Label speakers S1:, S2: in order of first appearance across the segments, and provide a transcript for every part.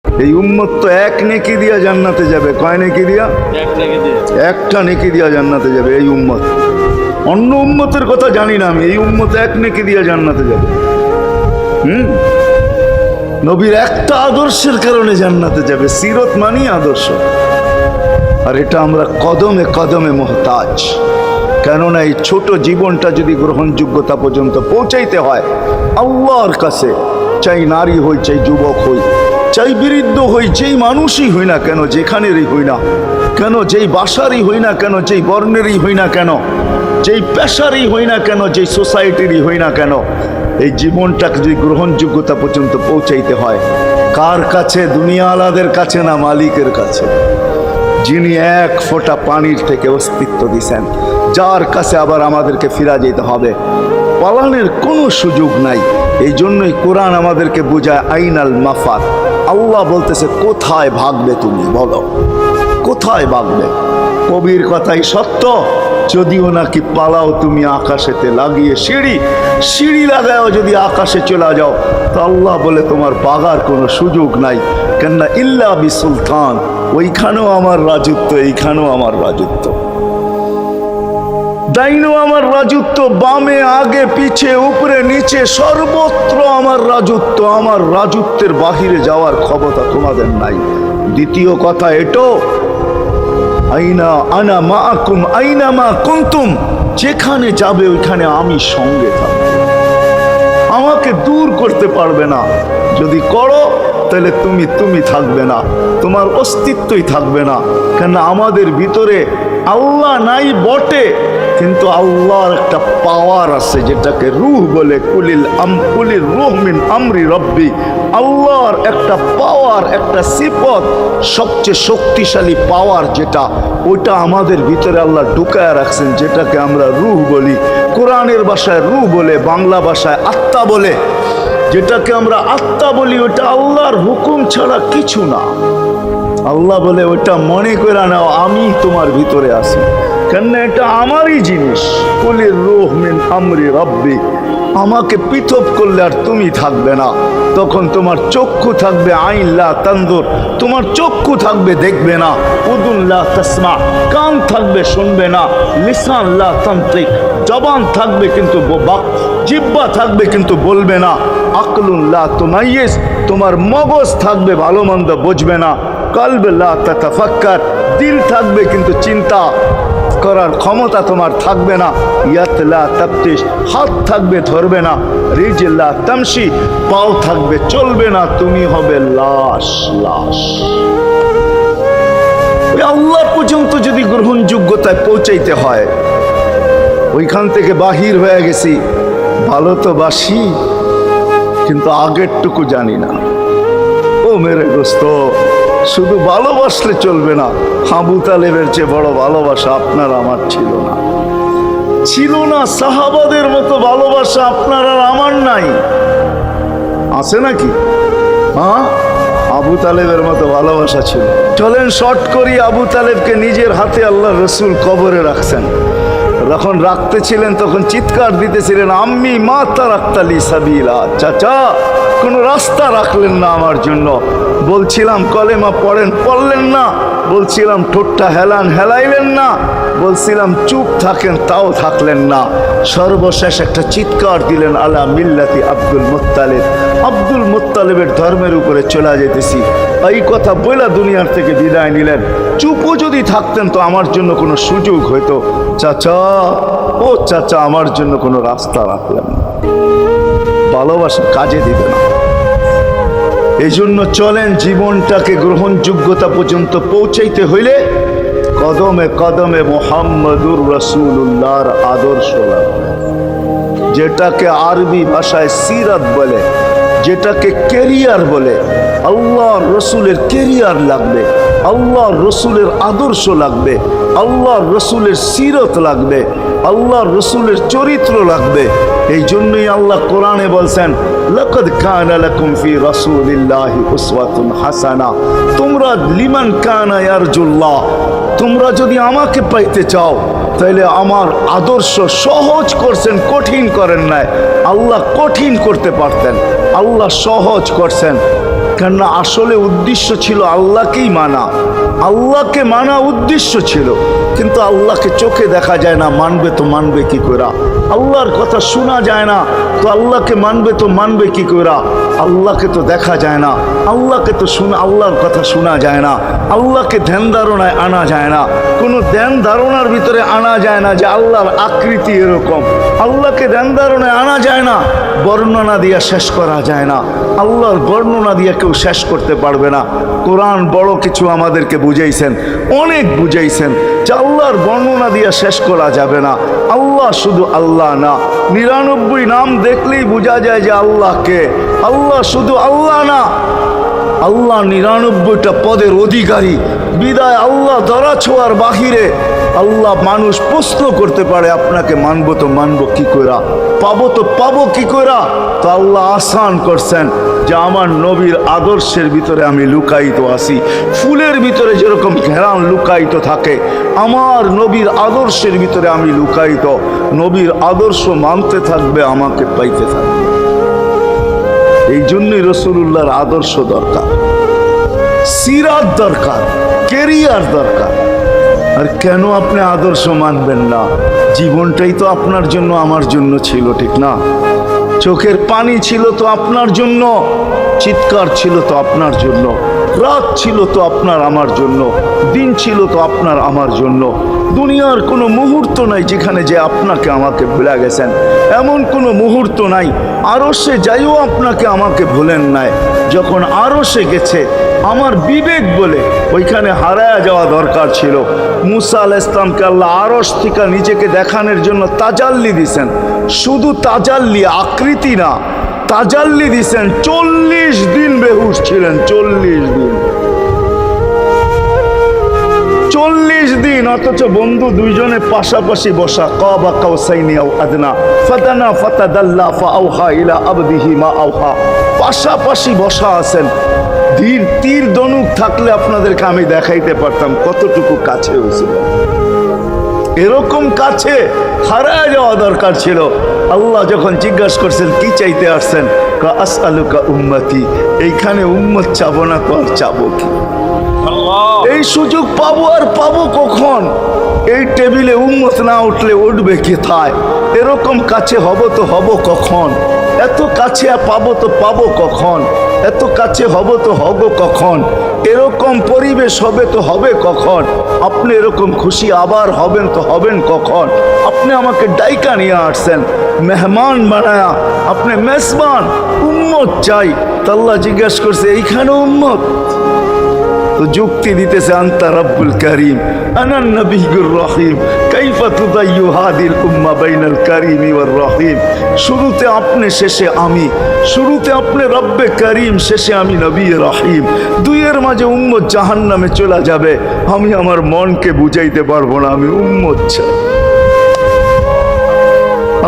S1: এই উম্মত তো এক নেকি দিয়া জান্নাতে যাবে। কয় নেকি দিয়া? একটা নেকি দিয়া জান্নাতে যাবে এই উম্মত। অন্য উম্মতের কথা জানি না আমি, এই উম্মত এক নেকি দিয়া জান্নাতে যাবে। নবীর একটা আদর্শের কারণে জান্নাতে যাবে। সিরত মানি আদর্শ। আর এটা আমরা কদমে কদমে মুহতাজ। কেননা এই ছোট জীবনটা যদি গ্রহণযোগ্যতা পর্যন্ত পৌঁছাইতে হয় আল্লাহর কাছে, চাই নারী হই, চাই যুবক হই, চাই বৃদ্ধ হই, যেই মানুষই হই না কেন, যেখানেরই হই না কেন, যেই বাসারই হই না কেন, যেই বর্ণেরই হই না কেন, যেই পেশারই হই না কেন, যেই সোসাইটিরই হই না কেন, এই জীবনটাকে যদি গ্রহণযোগ্যতা পর্যন্ত পৌঁছাইতে হয় কার কাছে? দুনিয়াওয়ালাদের কাছে না, মালিকের কাছে, যিনি এক ফোঁটা পানির থেকে অস্তিত্ব দিছেন, যার কাছে আবার আমাদেরকে ফিরা যেতে হবে। পালানের কোনো সুযোগ নাই। এই জন্যই কোরআন আমাদেরকে বোঝায় আইনাল মাফাত। আল্লাহ বলতেছে কোথায় ভাগবে তুমি, বলো কোথায় ভাগবে? কবির কথাই সত্য, যদিও নাকি পালাও তুমি আকাশেতে লাগিয়ে সিঁড়ি লাগাও যদি আকাশে চলে যাও, তো আল্লাহ বলে তোমার পাগার কোনো সুযোগ নাই। কেননা ইল্লা বি সুলতান, ওইখানেও আমার রাজত্ব, এইখানেও আমার রাজত্ব, ডাইনেও আমার রাজত্ব, বামে আগে পিছে উপরে নিচে সর্বত্র আমার রাজত্ব। আমার রাজত্বের বাহিরে যাওয়ার ক্ষমতা তোমাদের নাই। দ্বিতীয় কথা এটো, আইনা আনা মাআকুম আইনা মা কুনতুম, যেখানে যাবে ওইখানে আমি সঙ্গে থাকব। আমাকে দূর করতে পারবে না। যদি করো তাহলে তুমি থাকবে না, তোমার অস্তিত্বই থাকবে না। কেন আমাদের ভিতরে আল্লাহ নাই বটে, কিন্তু আল্লাহর একটা পাওয়ার আছে যেটাকে রূহ বলে। কুলির রূহ মিন আমরি রব্বি। আল্লাহর একটা পাওয়ার, একটা সিফত, সবচেয়ে শক্তিশালী পাওয়ার যেটা, ওইটা আমাদের ভিতরে আল্লাহ ঢুকায় রাখছেন, যেটাকে আমরা রূহ বলি। কোরআনের ভাষায় রূহ বলে, বাংলা ভাষায় আত্মা বলে। যেটাকে আমরা আত্মা বলি ওটা আল্লাহর হুকুম ছাড়া কিছু না। আল্লাহ বলে ওটা মনে করে নাও আমি তোমার ভিতরে আছি, কেন এটা আমারই জিনিস। কুলির রূহ মিন আমরি রব্বি। আমাকে পৃথক করলে আর তুমি থাকবে না। তখন তোমার চক্ষু থাকবে আইন লা তানজুর, তোমার চক্ষু থাকবে দেখবে না। উদুন লা তাসমা, কান থাকবে শুনবে না। লিসান লা তানতিক, জবান থাকবে কিন্তু জিহ্বা থাকবে কিন্তু বলবে না। আকলুন লা তুমাইয়িজ, তোমার মগজ থাকবে ভালো মন্দ বুঝবে না। কলব লা তাতাফাক্কার, দিল থাকবে কিন্তু চিন্তা করার ক্ষমতা তোমার থাকবে না। ইয়াত লা তাফতিশ, হাত থাকবে ধরবে না। রিজল লা তামশি, পাও থাকবে চলবে না। তুমি হবে লাশ। ওই আল্লাহ পর্যন্ত যদি গ্রহণযোগ্যতায় পৌঁছাইতে হয়, ওইখান থেকে বাহির হয়ে গেছি। ভালো তো বাসি, কিন্তু আগেরটুকু জানি না। ও মেরে দোস্ত, শুধু ভালোবাসলে চলবে না। আবু তালেবের চেয়ে বড় ভালোবাসা আপনার আমার ছিল না। সাহাবাদের মতো ভালোবাসা আপনার আর আমার নাই। আছে নাকি? হ্যাঁ, আবু তালেবের মতো ভালোবাসা ছিল। চলেন শর্ট করি। আবু তালেবকে নিজের হাতে আল্লাহ রসুল কবরে রাখছেন। যখন রাখতেছিলেন তখন চিৎকার দিতেছিলেন, আম্মি মা তারাক্তালি সাবিলা, চাচা কোনো রাস্তা রাখলেন না আমার জন্য। বলছিলাম কলেমা পড়েন, পড়লেন না। বলছিলাম ঠোঁটটা হেলাইলেন না। বলছিলাম চুপ থাকেন, তাও থাকলেন না। সর্বশেষ একটা চিৎকার দিলেন, আলা মিল্লাতি আব্দুল মুত্তালিব, আব্দুল মুত্তালিবের ধর্মের উপরে চলে যেতেছি। এই কথা বইলা দুনিয়ার থেকে বিদায় নিলেন। চুপও যদি থাকতেন তো আমার জন্য কোনো সুযোগ হইতো। চাচা, ও চাচা, আমার জন্য কোনো রাস্তা রাখলেন না। ভালোবাসা কাজে দিবে না। এই জন্য চলেন, জীবনটাকে গ্রহণযোগ্যতা পর্যন্ত পৌঁছাইতে হইলে কদমে কদমে মুহাম্মদুর রাসূলুল্লাহর আদর্শ লাগবে। যেটাকে আরবি ভাষায় সিরাত বলে, যেটাকে কেরিয়ার বলে। আল্লাহর রসুলের কেরিয়ার লাগবে, আল্লাহর রসুলের আদর্শ লাগবে, আল্লাহর রসুলের সিরত লাগবে, আল্লাহর রসুলের চরিত্র লাগবে। এই জন্যই আল্লাহ কোরআনে বলছেন, লাকাদ কানা লাকুম ফি রাসূলিল্লাহি উসওয়াতুন হাসানা। তোমরা লিমান কানা ইয়ারজুল্লাহ, তোমরা যদি আমাকে পাইতে চাও তাহলে আমার আদর্শ সহজ করছেন, কঠিন করেন নাই। আল্লাহ কঠিন করতে পারতেন, আল্লাহ সহজ করছেন। কেননা আসলে উদ্দেশ্য ছিল আল্লাহকেই মানা, আল্লাহকে মানা উদ্দেশ্য ছিল। কিন্তু আল্লাহকে চোখে দেখা যায় না, মানবে তো মানবে কি করে? আল্লাহর কথা শোনা যায় না, তো আল্লাহকে মানবে তো মানবে কি করে? আল্লাহকে তো দেখা যায় না, আল্লাহকে তো আল্লাহর কথা শোনা যায় না, আল্লাহকে ধ্যান ধারণায় আনা যায় না, কোনো ধ্যান ধারণার ভিতরে আনা যায় না যে আল্লাহর আকৃতি এরকম। আল্লাহকে ধ্যান ধারণায় আনা যায় না, বর্ণনা দিয়া শেষ করা যায় না। আল্লাহর বর্ণনা দিয়ে কেউ শেষ করতে পারবে না। কোরআন বড় কিছু আমাদেরকে বুঝাইছেন, অনেক বুঝাইছেন যে আল্লাহর বর্ণনা দিয়ে শেষ করা যাবে না। আল্লাহ শুধু আল্লাহ না, 99 নাম দেখলেই বোঝা যায় যে আল্লাহকে। আল্লাহ শুধু আল্লাহ না, আল্লাহ 99টা পদের অধিকারী। বিদায় আল্লাহ ধরা ছোঁয়ার বাহিরে আল্লাহ মানুষ প্রশ্ন করতে পারে, আপনাকে মানবো তো মানবো কি কইরা, পাবো তো পাবো কি কইরা? তো আল্লাহ আসান করছেন যে আমার নবীর আদর্শের ভিতরে আমি লুকায়িত আছি। ফুলের ভিতরে যেরকম ঘেরান লুকায়িত থাকে, আমার নবীর আদর্শের ভিতরে আমি লুকায়িত। নবীর আদর্শ মানতে থাকবে, আমাকে পাইতে থাকবে। এই জন্যই রাসূলুল্লাহর আদর্শ দরকার, সিরাত দরকার, কেরিয়ার দরকার। আর কেন আপনি আদর্শ মানবেন না? জীবনটাই তো আপনার জন্য আমার জন্য ছিল, ঠিক না? চোখের পানি ছিল তো আপনার জন্য, চিৎকার ছিল তো আপনার জন্য, রাত ছিল তো আপনার আমার জন্য, দিন ছিল তো আপনার আমার জন্য। দুনিয়ার কোনো মুহূর্ত নাই যেখানে যে আপনাকে আমাকে ভুলে গেছেন, এমন কোনো মুহূর্ত নাই। আরশে যাইও আপনাকে আমাকে ভুলেন নাই। যখন আরশে গেছে আমার বিবেক বলে ওইখানে হারায়া যাওয়া দরকার ছিল। মুসা আলাইহিস সালামকে আল্লাহ আরশ থেকে নিজেকে দেখানোর জন্য তাজাল্লি দিছেন। শুধু তাজাল্লি, আকৃতি না, তাজাল্লি দিছেন। 40 দিন বেহুশ ছিলেন, 40 দিন, 40 দিন। অথচ বন্ধু দুইজনে পাশাপাশি বসা, কাবা কাউসাইনি আও আদনা ফাদানা ফাতাদাল্লা ফাআওহা ইলা আবদিহি মা আওহা, পাশাপাশি বসা আছেন। তীর ধনুক থাকলে আপনাদেরকে আমি দেখাইতে পারতাম কতটুকু কাছে হয়েছিল। এরকম কাছে হারায় যাওয়া দরকার ছিল। আল্লাহ যখন জিজ্ঞাসা করছেন কি চাইতে আসছেন, আসআলুকা উম্মতি, এইখানে উম্মত চাবো না তো আর চাবো কি? এই সুযোগ পাবো আর পাবো কখন? এই টেবিলে উম্মত না উঠলে উঠবে কোথায়? এরকম কাছে হব তো হব কখন? এত কাছে পাবো তো পাবো কখন? এত কাছে হব তো হব কখন? এরকম পরিবেশ হবে তো হবে কখন? আপনি এরকম খুশি আবার হবেন তো হবেন কখন? আপনি আমাকে ডাইকা নিয়ে আসছেন, মেহমান বানায়া, আপনি মেজবান, উম্মত চাই। আল্লাহ জিজ্ঞাসা করছে এইখানে উম্মত? তো যুক্তি দিতেছে আনতা রব্বুল করিম আনান নবিয়্যুর রহিম কাইফা তুদাইয়ু হাদিল উম্মাহ বাইনাল করিমি ওয়ার রহিম। শুরুতে আপনি, শেষে আমি। শুরুতে আপনি রব্বে করিম, শেষে আমি নবী রহিম। দুইয়ের মাঝে উম্মত জাহান্নামে চলে যাবে, আমি আমার মনকে বুঝাইতে পারবো না আমি উম্মত চাই।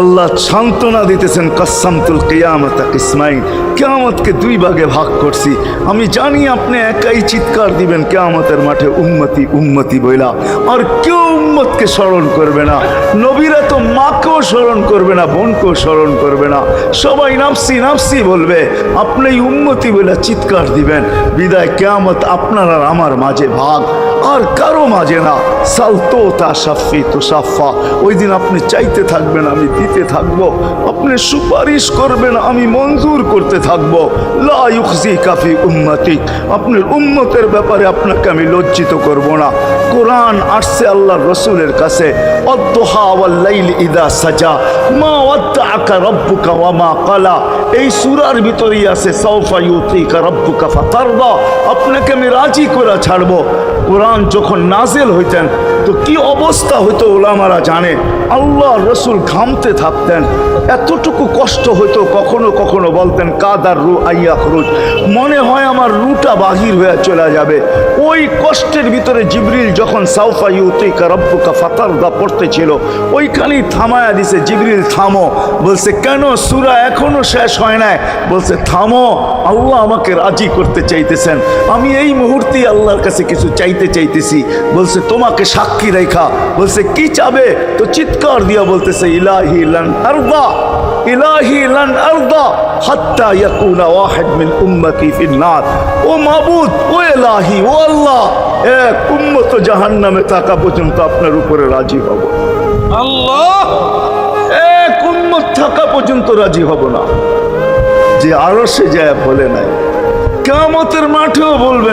S1: আল্লাহ সান্ত্বনা দিতেছেন, কাসসামতুল কিয়ামাতা কিসমাইন, কিয়ামতকে 2 ভাগে ভাগ করছি। আমি জানি আপনি একাই চিৎকার দিবেন কিয়ামতের মাঠে উম্মতি উম্মতি বইলা, আর কেউ উম্মতকে স্মরণ করবে না। নবীরা তো মাকেও স্মরণ করবে না, বোনকেও স্মরণ করবে না, সবাই নাফসি নাফসি বলবে। আপনি উম্মতি বইলা চিৎকার দিবেন। বিদায় কিয়ামত আপনার আর আমার মাঝে ভাগ, আর কারো মাঝে না। সালতো তা সাফি তো সাফা, ওই দিন আপনি চাইতে থাকবেন, আমি দিতে থাকবো। আপনি সুপারিশ করবেন, আমি মঞ্জুর করতে থাকবো। লা ইউখজিকা ফি উম্মতিক, আপনার উম্মতের ব্যাপারে আপনাকে আমি লজ্জিত করব না। কোরআন আসছে আল্লাহর রাসূলের কাছে, আদ-দুহা ওয়াল লাইল ইদা সাজা মা ওয়াদ্দাআকা রাব্বুকা ওয়া মা ক্বালা। এই সূরার ভিতরেই আছে সাউফা ইউতিকা রাব্বুকা ফাতারদা, আপনাকে আমি রাজি করে ছাড়বো। কোরআন যখন নাজিল হইতেন তো কি অবস্থা হইতো উলামারা জানে। আল্লাহ রসুল ঘামতে থাকতেন, এতটুকু কষ্ট হইতো, কখনো কখনো বলতেন কাদার রু আইয়া খরুজ, মনে হয় আমার রুটা বাহির হয়ে চলে যাবে। ওই কষ্টের ভিতরে জিবরিল যখন সাউফা ইউতিকা রাব্বুকা ফাতারদা পড়তেছিল, ওইখানেই থামায়া দিছে, জিবরিল থামো। বলছে কেন? সূরা এখনো শেষ হয় নাই। বলছে থামো, আল্লাহ আমাকে রাজি করতে চাইতেছেন, আমি এই মুহূর্তেই আল্লাহর কাছে কিছু চাইতে চাইতেছি। বলছে তোমাকে সাক্ষী রেখা। বলছে কি চাবে? তো চিৎকার দিয়া বলতেছে ইলাহি লান আরদা, ইলাহি লান আরদা হাত্তা ইয়াকুনা ওয়াহিদ মিন উম্মতি ফিন নার। ও মাবুদ, ও ইলাহি, ও আল্লাহ, এক উম্মত জাহান্নামে থাকা পর্যন্ত আপনার উপরে রাজি হব।
S2: আল্লাহ,
S1: এক উম্মত থাকা পর্যন্ত রাজি হব না। যে আরশে যায় বলে নাই, কিয়ামতের মাঠেও বলবেন।